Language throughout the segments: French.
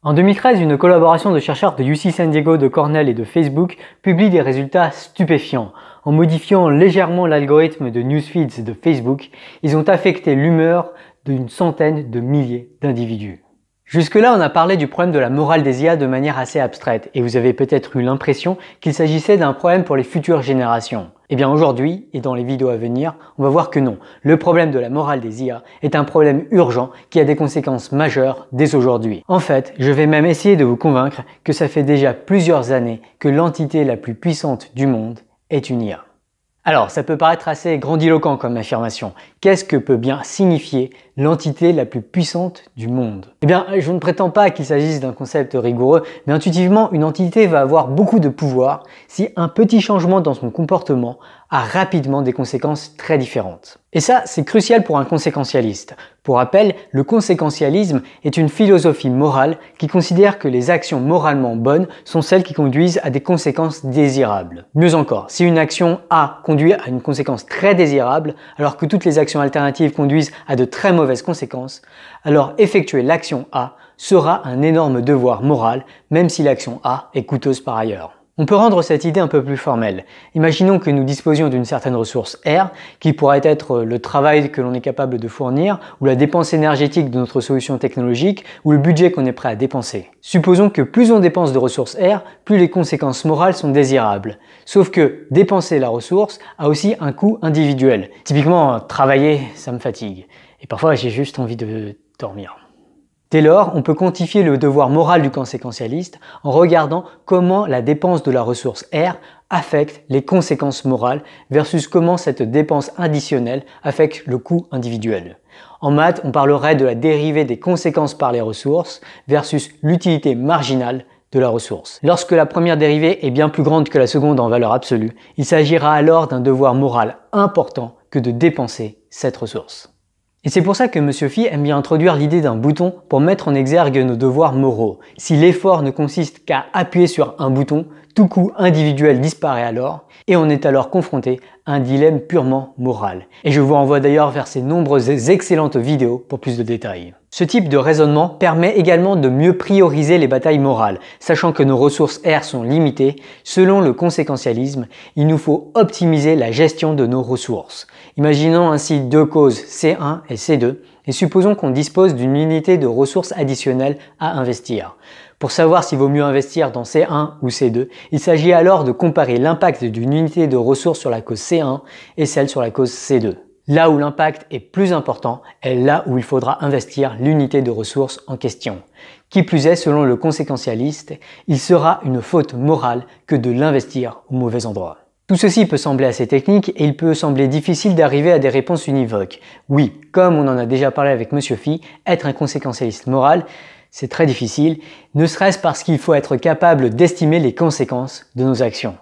En 2013, une collaboration de chercheurs de UC San Diego, de Cornell et de Facebook publie des résultats stupéfiants. En modifiant légèrement l'algorithme de newsfeeds de Facebook, ils ont affecté l'humeur d'une centaine de milliers d'individus. Jusque-là, on a parlé du problème de la morale des IA de manière assez abstraite et vous avez peut-être eu l'impression qu'il s'agissait d'un problème pour les futures générations. Eh bien aujourd'hui, et dans les vidéos à venir, on va voir que non. Le problème de la morale des IA est un problème urgent qui a des conséquences majeures dès aujourd'hui. En fait, je vais même essayer de vous convaincre que ça fait déjà plusieurs années que l'entité la plus puissante du monde est une IA. Alors, ça peut paraître assez grandiloquent comme affirmation. Qu'est-ce que peut bien signifier l'entité la plus puissante du monde? Eh bien, je ne prétends pas qu'il s'agisse d'un concept rigoureux, mais intuitivement, une entité va avoir beaucoup de pouvoir si un petit changement dans son comportement a rapidement des conséquences très différentes. Et ça, c'est crucial pour un conséquentialiste. Pour rappel, le conséquentialisme est une philosophie morale qui considère que les actions moralement bonnes sont celles qui conduisent à des conséquences désirables. Mieux encore, si une action A conduit à une conséquence très désirable, alors que toutes les actions alternatives conduisent à de très mauvaises conséquences, alors effectuer l'action A sera un énorme devoir moral, même si l'action A est coûteuse par ailleurs. On peut rendre cette idée un peu plus formelle. Imaginons que nous disposions d'une certaine ressource R, qui pourrait être le travail que l'on est capable de fournir, ou la dépense énergétique de notre solution technologique, ou le budget qu'on est prêt à dépenser. Supposons que plus on dépense de ressources R, plus les conséquences morales sont désirables. Sauf que dépenser la ressource a aussi un coût individuel. Typiquement, travailler, ça me fatigue. Et parfois, j'ai juste envie de dormir. Dès lors, on peut quantifier le devoir moral du conséquentialiste en regardant comment la dépense de la ressource R affecte les conséquences morales versus comment cette dépense additionnelle affecte le coût individuel. En maths, on parlerait de la dérivée des conséquences par les ressources versus l'utilité marginale de la ressource. Lorsque la première dérivée est bien plus grande que la seconde en valeur absolue, il s'agira alors d'un devoir moral important que de dépenser cette ressource. Et c'est pour ça que M. Phi aime bien introduire l'idée d'un bouton pour mettre en exergue nos devoirs moraux. Si l'effort ne consiste qu'à appuyer sur un bouton, tout coût individuel disparaît alors et on est alors confronté à un dilemme purement moral. Et je vous renvoie d'ailleurs vers ces nombreuses excellentes vidéos pour plus de détails. Ce type de raisonnement permet également de mieux prioriser les batailles morales. Sachant que nos ressources R sont limitées, selon le conséquentialisme, il nous faut optimiser la gestion de nos ressources. Imaginons ainsi deux causes C1 et C2 et supposons qu'on dispose d'une unité de ressources additionnelles à investir. Pour savoir s'il vaut mieux investir dans C1 ou C2, il s'agit alors de comparer l'impact d'une unité de ressources sur la cause C1 et celle sur la cause C2. Là où l'impact est plus important est là où il faudra investir l'unité de ressources en question. Qui plus est, selon le conséquentialiste, il sera une faute morale que de l'investir au mauvais endroit. Tout ceci peut sembler assez technique et il peut sembler difficile d'arriver à des réponses univoques. Oui, comme on en a déjà parlé avec M. Phi, être un conséquentialiste moral, c'est très difficile, ne serait-ce parce qu'il faut être capable d'estimer les conséquences de nos actions.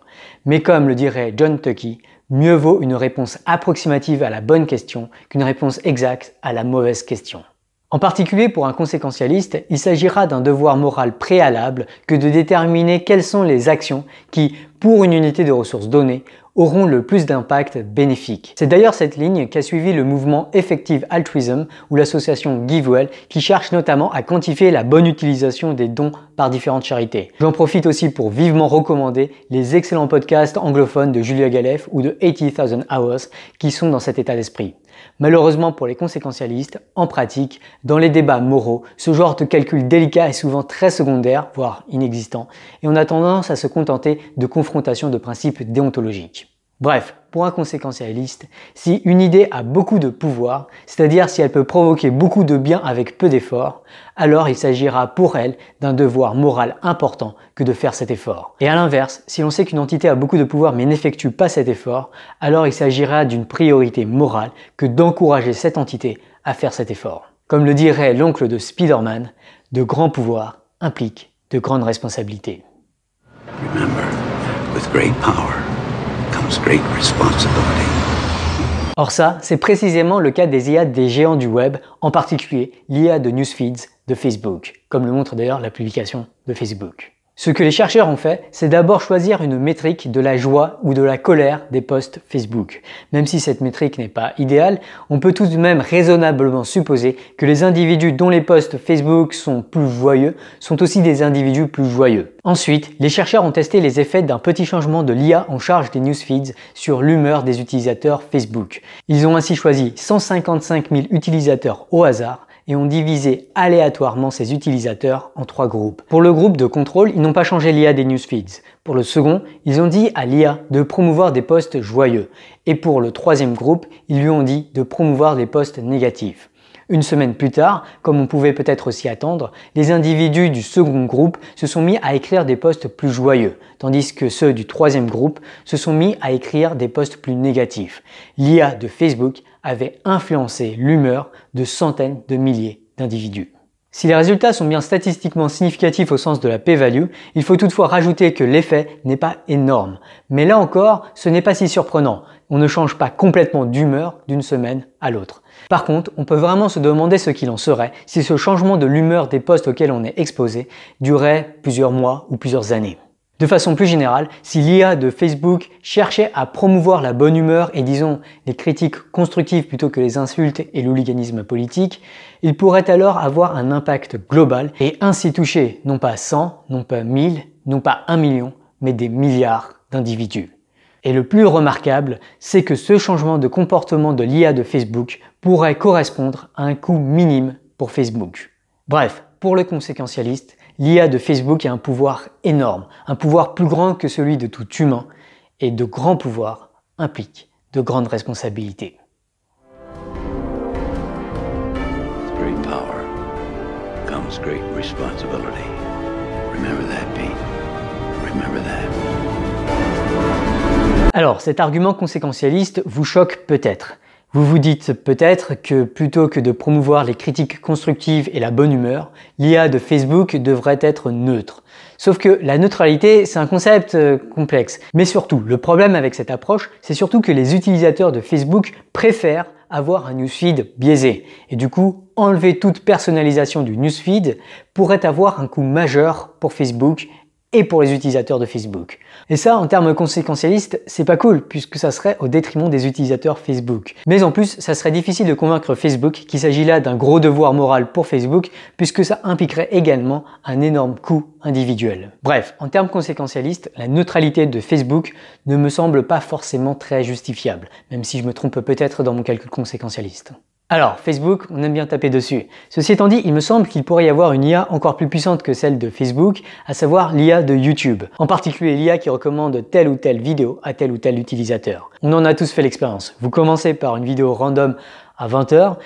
Mais comme le dirait John Tukey, mieux vaut une réponse approximative à la bonne question qu'une réponse exacte à la mauvaise question. En particulier pour un conséquentialiste, il s'agira d'un devoir moral préalable que de déterminer quelles sont les actions qui, pour une unité de ressources donnée, auront le plus d'impact bénéfique. C'est d'ailleurs cette ligne qu'a suivi le mouvement Effective Altruism ou l'association GiveWell qui cherche notamment à quantifier la bonne utilisation des dons par différentes charités. J'en profite aussi pour vivement recommander les excellents podcasts anglophones de Julia Galef ou de 80,000 Hours qui sont dans cet état d'esprit. Malheureusement pour les conséquentialistes, en pratique, dans les débats moraux, ce genre de calcul délicat est souvent très secondaire, voire inexistant, et on a tendance à se contenter de confrontations de principes déontologiques. Bref, pour un conséquentialiste, si une idée a beaucoup de pouvoir, c'est-à-dire si elle peut provoquer beaucoup de bien avec peu d'efforts, alors il s'agira pour elle d'un devoir moral important que de faire cet effort. Et à l'inverse, si l'on sait qu'une entité a beaucoup de pouvoir mais n'effectue pas cet effort, alors il s'agira d'une priorité morale que d'encourager cette entité à faire cet effort. Comme le dirait l'oncle de Spider-Man, de grands pouvoirs impliquent de grandes responsabilités. Remember, with great power comes great responsibility. Or ça, c'est précisément le cas des IA des géants du web, en particulier l'IA de newsfeeds de Facebook, comme le montre d'ailleurs la publication de Facebook. Ce que les chercheurs ont fait, c'est d'abord choisir une métrique de la joie ou de la colère des posts Facebook. Même si cette métrique n'est pas idéale, on peut tout de même raisonnablement supposer que les individus dont les posts Facebook sont plus joyeux sont aussi des individus plus joyeux. Ensuite, les chercheurs ont testé les effets d'un petit changement de l'IA en charge des newsfeeds sur l'humeur des utilisateurs Facebook. Ils ont ainsi choisi 155 000 utilisateurs au hasard et ont divisé aléatoirement ces utilisateurs en 3 groupes. Pour le groupe de contrôle, ils n'ont pas changé l'IA des newsfeeds. Pour le second, ils ont dit à l'IA de promouvoir des posts joyeux. Et pour le troisième groupe, ils lui ont dit de promouvoir des posts négatifs. Une semaine plus tard, comme on pouvait peut-être s'y attendre, les individus du second groupe se sont mis à écrire des posts plus joyeux, tandis que ceux du troisième groupe se sont mis à écrire des posts plus négatifs. L'IA de Facebook avait influencé l'humeur de centaines de milliers d'individus. Si les résultats sont bien statistiquement significatifs au sens de la p-value, il faut toutefois rajouter que l'effet n'est pas énorme. Mais là encore, ce n'est pas si surprenant. On ne change pas complètement d'humeur d'une semaine à l'autre. Par contre, on peut vraiment se demander ce qu'il en serait si ce changement de l'humeur des posts auxquels on est exposé durait plusieurs mois ou plusieurs années. De façon plus générale, si l'IA de Facebook cherchait à promouvoir la bonne humeur et disons les critiques constructives plutôt que les insultes et l'hooliganisme politique, il pourrait alors avoir un impact global et ainsi toucher non pas 100, non pas 1000, non pas 1 million, mais des milliards d'individus. Et le plus remarquable, c'est que ce changement de comportement de l'IA de Facebook pourrait correspondre à un coût minime pour Facebook. Bref, pour le conséquentialiste, l'IA de Facebook a un pouvoir énorme, un pouvoir plus grand que celui de tout humain, et de grands pouvoirs impliquent de grandes responsabilités. With great power comes great responsibility. Remember that, Pete. Remember that. Alors, cet argument conséquentialiste vous choque peut-être. Vous vous dites peut-être que plutôt que de promouvoir les critiques constructives et la bonne humeur, l'IA de Facebook devrait être neutre. Sauf que la neutralité, c'est un concept complexe. Mais surtout, le problème avec cette approche, c'est surtout que les utilisateurs de Facebook préfèrent avoir un newsfeed biaisé. Et du coup, enlever toute personnalisation du newsfeed pourrait avoir un coût majeur pour Facebook et pour les utilisateurs de Facebook. Et ça, en termes conséquentialistes, c'est pas cool, puisque ça serait au détriment des utilisateurs Facebook. Mais en plus, ça serait difficile de convaincre Facebook qu'il s'agit là d'un gros devoir moral pour Facebook, puisque ça impliquerait également un énorme coût individuel. Bref, en termes conséquentialistes, la neutralité de Facebook ne me semble pas forcément très justifiable, même si je me trompe peut-être dans mon calcul conséquentialiste. Alors, Facebook, on aime bien taper dessus. Ceci étant dit, il me semble qu'il pourrait y avoir une IA encore plus puissante que celle de Facebook, à savoir l'IA de YouTube. En particulier l'IA qui recommande telle ou telle vidéo à tel ou tel utilisateur. On en a tous fait l'expérience. Vous commencez par une vidéo random à 20h,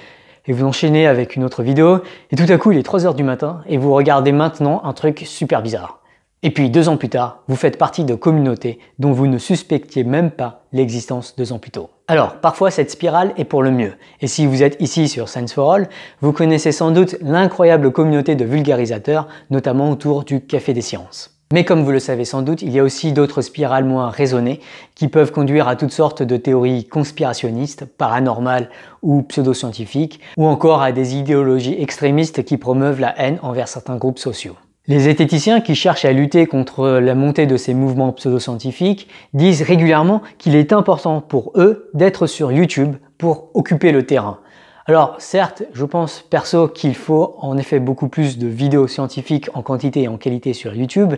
et vous enchaînez avec une autre vidéo, et tout à coup il est 3h du matin, et vous regardez maintenant un truc super bizarre. Et puis 2 ans plus tard, vous faites partie de communautés dont vous ne suspectiez même pas l'existence 2 ans plus tôt. Alors, parfois cette spirale est pour le mieux. Et si vous êtes ici sur Science for All, vous connaissez sans doute l'incroyable communauté de vulgarisateurs, notamment autour du Café des Sciences. Mais comme vous le savez sans doute, il y a aussi d'autres spirales moins raisonnées qui peuvent conduire à toutes sortes de théories conspirationnistes, paranormales ou pseudo-scientifiques, ou encore à des idéologies extrémistes qui promeuvent la haine envers certains groupes sociaux. Les zététiciens qui cherchent à lutter contre la montée de ces mouvements pseudo-scientifiques disent régulièrement qu'il est important pour eux d'être sur YouTube pour occuper le terrain. Alors certes, je pense perso qu'il faut en effet beaucoup plus de vidéos scientifiques en quantité et en qualité sur YouTube,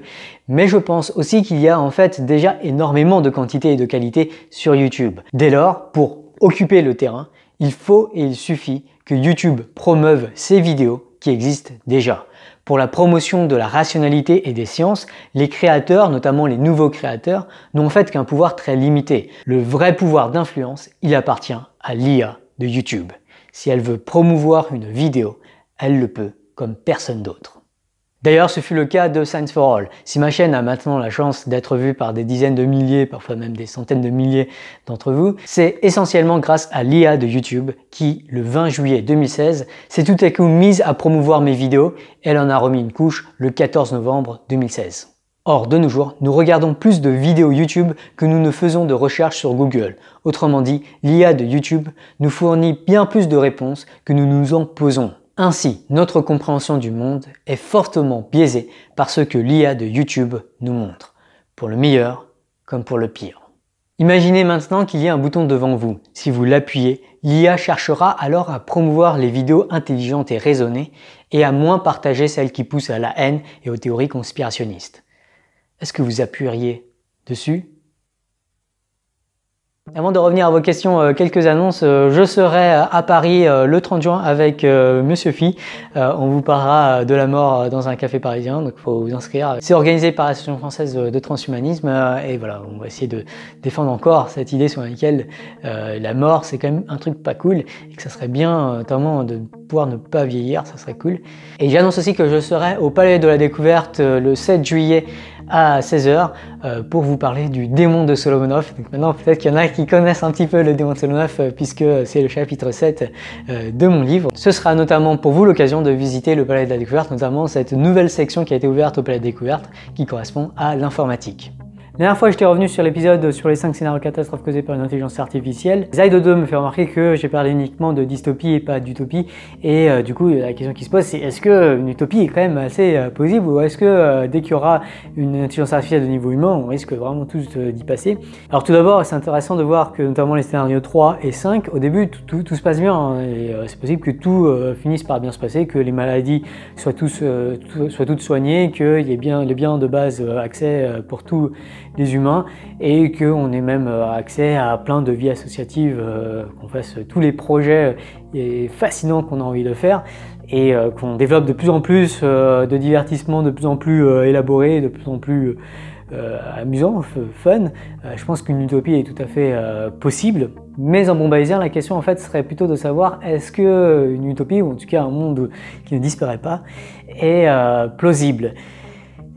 mais je pense aussi qu'il y a en fait déjà énormément de quantité et de qualité sur YouTube. Dès lors, pour occuper le terrain, il faut et il suffit que YouTube promeuve ces vidéos qui existent déjà. Pour la promotion de la rationalité et des sciences, les créateurs, notamment les nouveaux créateurs, n'ont en fait qu'un pouvoir très limité. Le vrai pouvoir d'influence, il appartient à l'IA de YouTube. Si elle veut promouvoir une vidéo, elle le peut comme personne d'autre. D'ailleurs, ce fut le cas de Science for All. Si ma chaîne a maintenant la chance d'être vue par des dizaines de milliers, parfois même des centaines de milliers d'entre vous, c'est essentiellement grâce à l'IA de YouTube qui, le 20 juillet 2016, s'est tout à coup mise à promouvoir mes vidéos et elle en a remis une couche le 14 novembre 2016. Or, de nos jours, nous regardons plus de vidéos YouTube que nous ne faisons de recherches sur Google. Autrement dit, l'IA de YouTube nous fournit bien plus de réponses que nous nous en posons. Ainsi, notre compréhension du monde est fortement biaisée par ce que l'IA de YouTube nous montre, pour le meilleur comme pour le pire. Imaginez maintenant qu'il y a un bouton devant vous. Si vous l'appuyez, l'IA cherchera alors à promouvoir les vidéos intelligentes et raisonnées et à moins partager celles qui poussent à la haine et aux théories conspirationnistes. Est-ce que vous appuieriez dessus ? Avant de revenir à vos questions, quelques annonces. Je serai à Paris le 30 juin avec Monsieur Phi. On vous parlera de la mort dans un café parisien, donc il faut vous inscrire. C'est organisé par l'Association française de transhumanisme et voilà, on va essayer de défendre encore cette idée sur laquelle la mort c'est quand même un truc pas cool et que ça serait bien notamment de pouvoir ne pas vieillir, ça serait cool. Et j'annonce aussi que je serai au Palais de la Découverte le 7 juillet à 16h pour vous parler du démon de Solomonov. Donc maintenant peut-être qu'il y en a qui connaissent un petit peu le démon de Solomonov puisque c'est le chapitre 7 de mon livre. Ce sera notamment pour vous l'occasion de visiter le Palais de la Découverte, notamment cette nouvelle section qui a été ouverte au Palais de la Découverte qui correspond à l'informatique. La dernière fois, j'étais revenu sur l'épisode sur les 5 scénarios catastrophes causés par une intelligence artificielle. Zaido2 me fait remarquer que j'ai parlé uniquement de dystopie et pas d'utopie. Et du coup, la question qui se pose, c'est est-ce qu'une utopie est quand même assez possible ou est-ce que dès qu'il y aura une intelligence artificielle de niveau humain, on risque vraiment tous d'y passer? Alors tout d'abord, c'est intéressant de voir que notamment les scénarios 3 et 5, au début, tout se passe bien. Hein, et c'est possible que tout finisse par bien se passer, que les maladies soient toutes soignées, qu'il y ait bien les biens de base accès pour tous les humains et qu'on ait même accès à plein de vies associatives, qu'on fasse tous les projets fascinants qu'on a envie de faire et qu'on développe de plus en plus de divertissements de plus en plus élaborés, de plus en plus amusant, fun. Je pense qu'une utopie est tout à fait possible, mais en bombaisien, la question en fait serait plutôt de savoir est-ce qu'une utopie, ou en tout cas un monde qui ne disparaît pas, est plausible.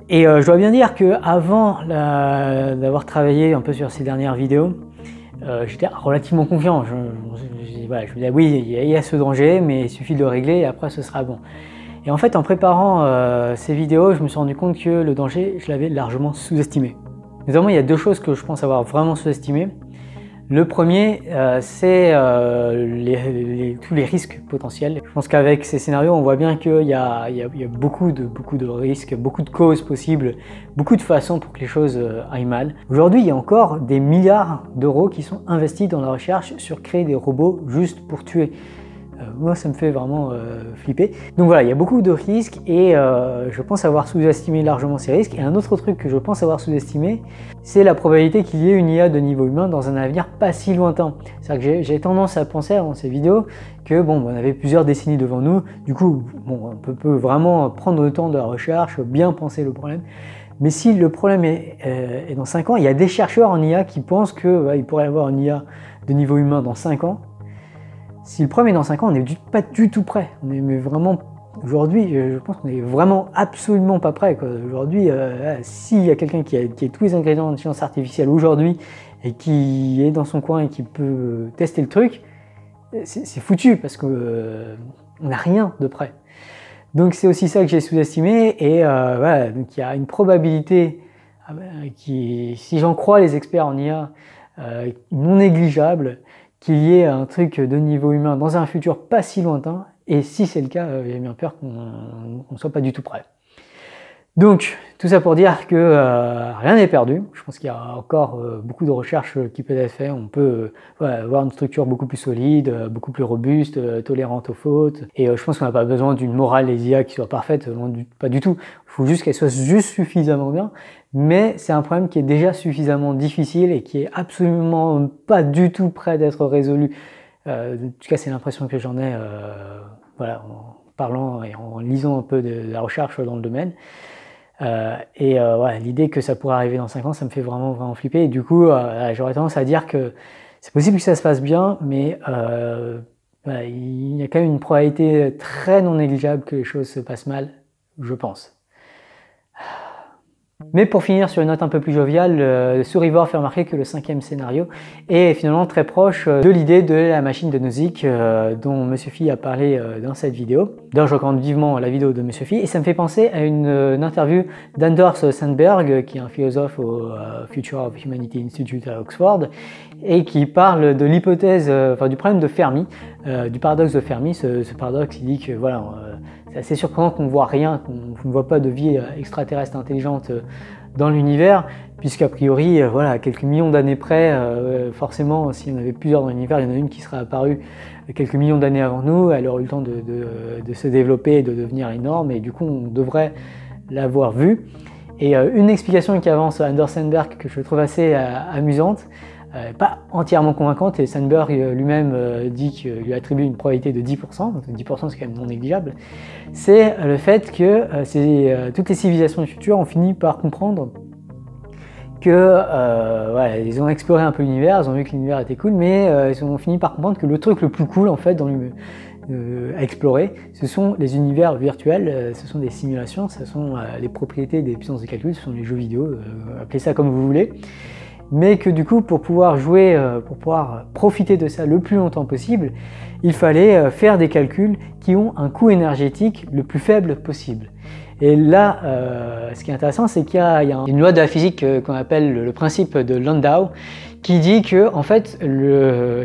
Et je dois bien dire que avant d'avoir travaillé un peu sur ces dernières vidéos, j'étais relativement confiant. Je me disais oui, il y a ce danger, mais il suffit de le régler et après ce sera bon. Et en fait, en préparant ces vidéos, je me suis rendu compte que le danger, je l'avais largement sous-estimé. Notamment, il y a deux choses que je pense avoir vraiment sous-estimées. Le premier, c'est tous les risques potentiels. Je pense qu'avec ces scénarios, on voit bien qu'il y a beaucoup de risques, beaucoup de causes possibles, beaucoup de façons pour que les choses aillent mal. Aujourd'hui, il y a encore des milliards d'euros qui sont investis dans la recherche sur créer des robots juste pour tuer. Moi, ça me fait vraiment flipper. Donc voilà, il y a beaucoup de risques et je pense avoir sous-estimé largement ces risques. Et un autre truc que je pense avoir sous-estimé, c'est la probabilité qu'il y ait une IA de niveau humain dans un avenir pas si lointain. C'est-à-dire que j'ai tendance à penser dans ces vidéos que bon, on avait plusieurs décennies devant nous. Du coup, bon, on peut vraiment prendre le temps de la recherche, bien penser le problème. Mais si le problème est dans 5 ans, il y a des chercheurs en IA qui pensent qu'il pourrait y avoir une IA de niveau humain dans 5 ans. Si le problème est dans 5 ans, on n'est pas du tout prêt. On est vraiment aujourd'hui, je pense qu'on est vraiment absolument pas prêt. Aujourd'hui, s'il y a quelqu'un qui a tous les ingrédients d'intelligence artificielle aujourd'hui et qui est dans son coin et qui peut tester le truc, c'est foutu parce que on n'a rien de prêt. Donc c'est aussi ça que j'ai sous-estimé et voilà, donc il y a une probabilité qui, si j'en crois les experts en IA, non négligeable, qu'il y ait un truc de niveau humain dans un futur pas si lointain, et si c'est le cas, j'ai bien peur qu'on ne soit pas du tout prêt. Donc, tout ça pour dire que rien n'est perdu. Je pense qu'il y a encore beaucoup de recherches qui peuvent être faites. On peut avoir une structure beaucoup plus solide, beaucoup plus robuste, tolérante aux fautes. Et je pense qu'on n'a pas besoin d'une morale des IA qui soit parfaite, pas du tout. Il faut juste qu'elle soit juste suffisamment bien. Mais c'est un problème qui est déjà suffisamment difficile et qui est absolument pas du tout prêt d'être résolu. En tout cas, c'est l'impression que j'en ai voilà, en parlant et en lisant un peu de la recherche dans le domaine. Voilà, l'idée que ça pourrait arriver dans 5 ans, ça me fait vraiment flipper. Et du coup, j'aurais tendance à dire que c'est possible que ça se passe bien, mais voilà, il y a quand même une probabilité très non négligeable que les choses se passent mal, je pense. Mais pour finir sur une note un peu plus joviale, Survivor fait remarquer que le 5e scénario est finalement très proche de l'idée de la machine de Nozick dont Monsieur Phi a parlé dans cette vidéo. D'ailleurs, je recommande vivement la vidéo de Monsieur Phi et ça me fait penser à une interview d'Anders Sandberg, qui est un philosophe au Future of Humanity Institute à Oxford et qui parle de l'hypothèse, du problème de Fermi, du paradoxe de Fermi. Ce paradoxe, il dit que voilà, c'est assez surprenant qu'on ne voit rien, qu'on ne voit pas de vie extraterrestre intelligente dans l'univers, puisqu'a priori, voilà, à quelques millions d'années près, forcément, s'il y en avait plusieurs dans l'univers, il y en a une qui serait apparue quelques millions d'années avant nous, elle aurait eu le temps de se développer et de devenir énorme, et du coup, on devrait l'avoir vue. Et une explication qu'avance Anders Sandberg, que je trouve assez amusante, pas entièrement convaincante, et Sandberg lui-même dit qu'il lui attribue une probabilité de 10%, donc 10% c'est quand même non négligeable, c'est le fait que toutes les civilisations du futur ont fini par comprendre que voilà, ils ont exploré un peu l'univers, ils ont vu que l'univers était cool, mais ils ont fini par comprendre que le truc le plus cool en fait à explorer, ce sont les univers virtuels, ce sont des simulations, ce sont les propriétés des puissances de calcul, ce sont les jeux vidéo, appelez ça comme vous voulez. Mais que du coup, pour pouvoir jouer, pour pouvoir profiter de ça le plus longtemps possible, il fallait faire des calculs qui ont un coût énergétique le plus faible possible. Et là, ce qui est intéressant, c'est qu'il y a une loi de la physique qu'on appelle le principe de Landau, qui dit que en fait,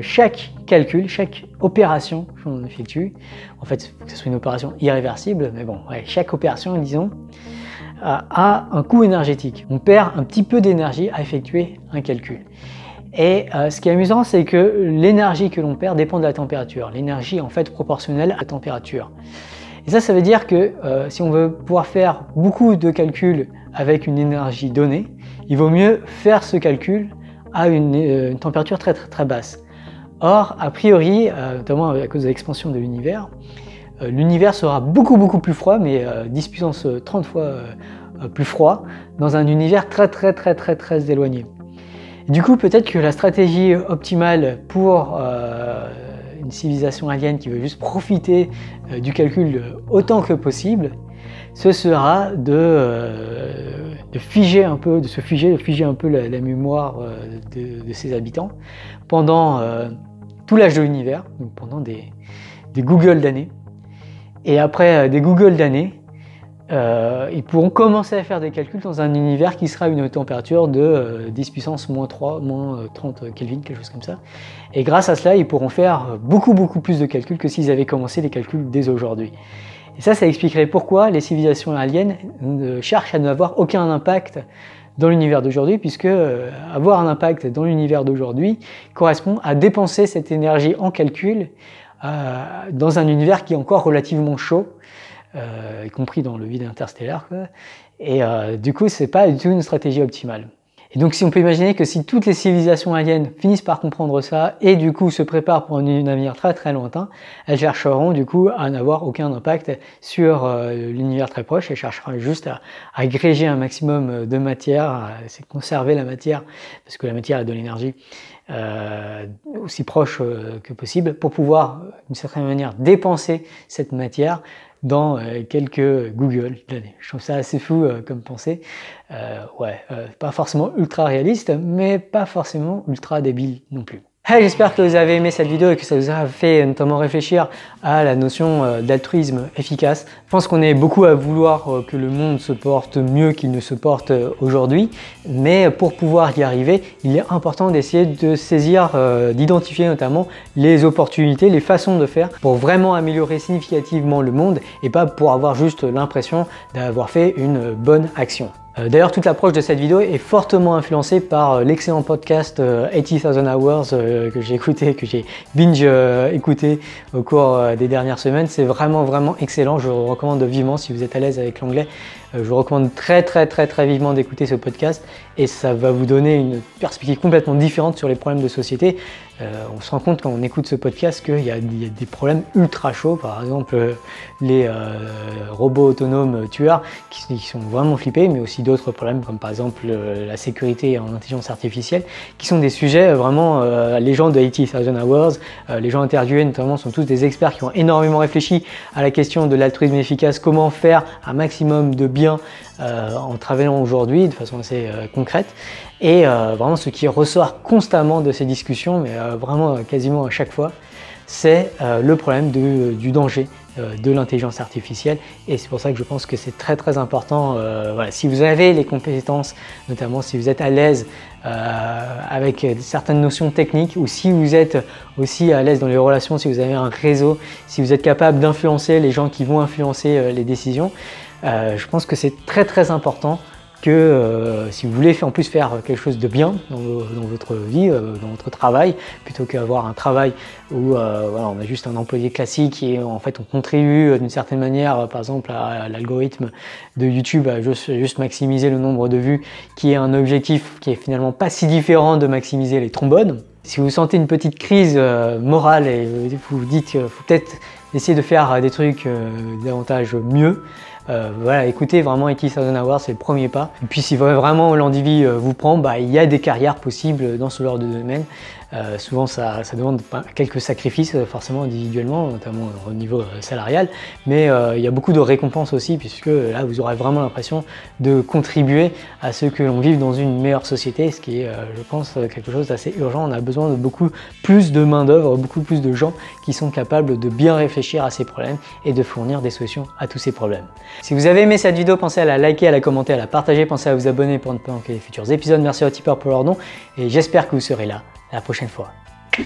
chaque calcul, chaque opération qu'on effectue, en fait, il faut que ce soit une opération irréversible, mais bon, ouais, chaque opération, disons, a un coût énergétique. On perd un petit peu d'énergie à effectuer un calcul. Et ce qui est amusant, c'est que l'énergie que l'on perd dépend de la température. L'énergie est en fait proportionnelle à la température. Et ça veut dire que si on veut pouvoir faire beaucoup de calculs avec une énergie donnée, il vaut mieux faire ce calcul à une température très, très, très basse. Or, a priori, notamment à cause de l'expansion de l'univers, l'univers sera beaucoup plus froid, mais 10 puissance 30 fois plus froid, dans un univers très éloigné. Et du coup, peut-être que la stratégie optimale pour une civilisation alien qui veut juste profiter du calcul autant que possible, ce sera de figer un peu, de figer un peu la mémoire de ses habitants pendant tout l'âge de l'univers, donc pendant des Google d'années. Et après des Google d'années, ils pourront commencer à faire des calculs dans un univers qui sera à une température de 10 puissance moins 3, moins 30 Kelvin, quelque chose comme ça. Et grâce à cela, ils pourront faire beaucoup plus de calculs que s'ils avaient commencé les calculs dès aujourd'hui. Et ça expliquerait pourquoi les civilisations aliens cherchent à n'avoir aucun impact dans l'univers d'aujourd'hui, puisque avoir un impact dans l'univers d'aujourd'hui correspond à dépenser cette énergie en calcul dans un univers qui est encore relativement chaud, y compris dans le vide interstellaire, quoi. Et du coup, c'est pas du tout une stratégie optimale. Et donc, si on peut imaginer que si toutes les civilisations aliens finissent par comprendre ça et du coup se préparent pour un avenir très lointain, elles chercheront du coup à n'avoir aucun impact sur l'univers très proche. Elles chercheront juste à agréger un maximum de matière, à conserver la matière, parce que la matière a de l'énergie, aussi proche que possible, pour pouvoir, d'une certaine manière, dépenser cette matière dans quelques Google d'années. Je trouve ça assez fou comme pensée. Pas forcément ultra réaliste, mais pas forcément ultra débile non plus. Hey, j'espère que vous avez aimé cette vidéo et que ça vous a fait notamment réfléchir à la notion d'altruisme efficace. Je pense qu'on est beaucoup à vouloir que le monde se porte mieux qu'il ne se porte aujourd'hui, mais pour pouvoir y arriver, il est important d'essayer de saisir, d'identifier notamment les opportunités, les façons de faire pour vraiment améliorer significativement le monde et pas pour avoir juste l'impression d'avoir fait une bonne action. D'ailleurs, toute l'approche de cette vidéo est fortement influencée par l'excellent podcast 80,000 Hours que j'ai écouté, que j'ai binge écouté au cours des dernières semaines. C'est vraiment excellent. Je vous recommande vivement, si vous êtes à l'aise avec l'anglais, je vous recommande très vivement d'écouter ce podcast et ça va vous donner une perspective complètement différente sur les problèmes de société. On se rend compte quand on écoute ce podcast qu'il y a des problèmes ultra chauds, par exemple les robots autonomes tueurs qui sont vraiment flippés, mais aussi d'autres problèmes comme par exemple la sécurité en intelligence artificielle, qui sont des sujets vraiment, les gens de 80,000 Hours, les gens interviewés notamment sont tous des experts qui ont énormément réfléchi à la question de l'altruisme efficace, comment faire un maximum de bien bien en travaillant aujourd'hui de façon assez concrète. Et vraiment ce qui ressort constamment de ces discussions, mais vraiment quasiment à chaque fois, c'est le problème du danger de l'intelligence artificielle. Et c'est pour ça que je pense que c'est très très important. Voilà, si vous avez les compétences, notamment si vous êtes à l'aise avec certaines notions techniques, ou si vous êtes aussi à l'aise dans les relations, si vous avez un réseau, si vous êtes capable d'influencer les gens qui vont influencer les décisions, je pense que c'est très très important que si vous voulez en plus faire quelque chose de bien dans votre vie, dans votre travail, plutôt qu'avoir un travail où voilà, on a juste un employé classique et en fait on contribue d'une certaine manière, par exemple à l'algorithme de YouTube à juste maximiser le nombre de vues, qui est un objectif qui est finalement pas si différent de maximiser les trombones. Si vous sentez une petite crise morale et vous vous dites qu'il faut peut-être essayer de faire des trucs davantage mieux, voilà, écoutez vraiment 80,000 Hours, c'est le premier pas. Et puis si vraiment l'envie vous prend, il y a des carrières possibles dans ce genre de domaine. Souvent ça demande quelques sacrifices forcément individuellement, notamment au niveau salarial, mais il y a beaucoup de récompenses aussi, puisque là vous aurez vraiment l'impression de contribuer à ce que l'on vive dans une meilleure société, ce qui est je pense quelque chose d'assez urgent. On a besoin de beaucoup plus de main d'œuvre, beaucoup plus de gens qui sont capables de bien réfléchir à ces problèmes et de fournir des solutions à tous ces problèmes. Si vous avez aimé cette vidéo, pensez à la liker, à la commenter, à la partager, pensez à vous abonner pour ne pas manquer les futurs épisodes. Merci aux tipeurs pour leur don et j'espère que vous serez là la prochaine fois.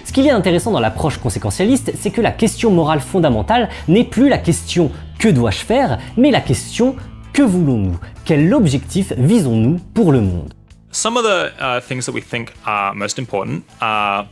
Ce qu'il y a d'intéressant dans l'approche conséquentialiste, c'est que la question morale fondamentale n'est plus la question « que dois-je faire ?», mais la question « que voulons-nous ? Quel objectif visons-nous pour le monde ?» Some of the things that we think are most important are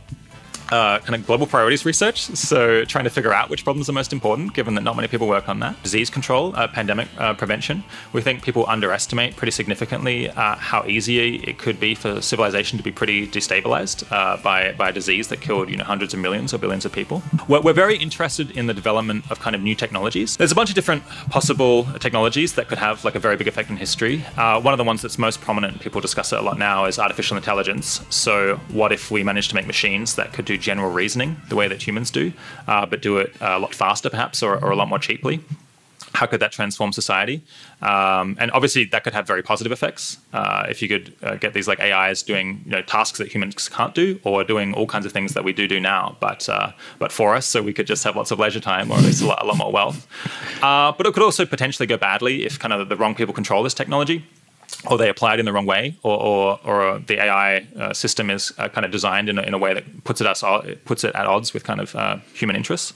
kind of global priorities research, so trying to figure out which problems are most important, given that not many people work on that. Disease control, pandemic prevention. We think people underestimate pretty significantly how easy it could be for civilization to be pretty destabilized by a disease that killed hundreds of millions or billions of people. We're very interested in the development of kind of new technologies. There's a bunch of different possible technologies that could have like a very big effect in history. One of the ones that's most prominent, and people discuss it a lot now, is artificial intelligence. So what if we managed to make machines that could do general reasoning the way that humans do, but do it a lot faster perhaps, or a lot more cheaply? How could that transform society? And obviously that could have very positive effects. If you could get these like AIs doing tasks that humans can't do, or doing all kinds of things that we do now, but for us, so we could just have lots of leisure time, or at least a lot more wealth. But it could also potentially go badly if kind of the wrong people control this technology, or they apply it in the wrong way, or the AI system is kind of designed in a way that puts it at odds with kind of human interests.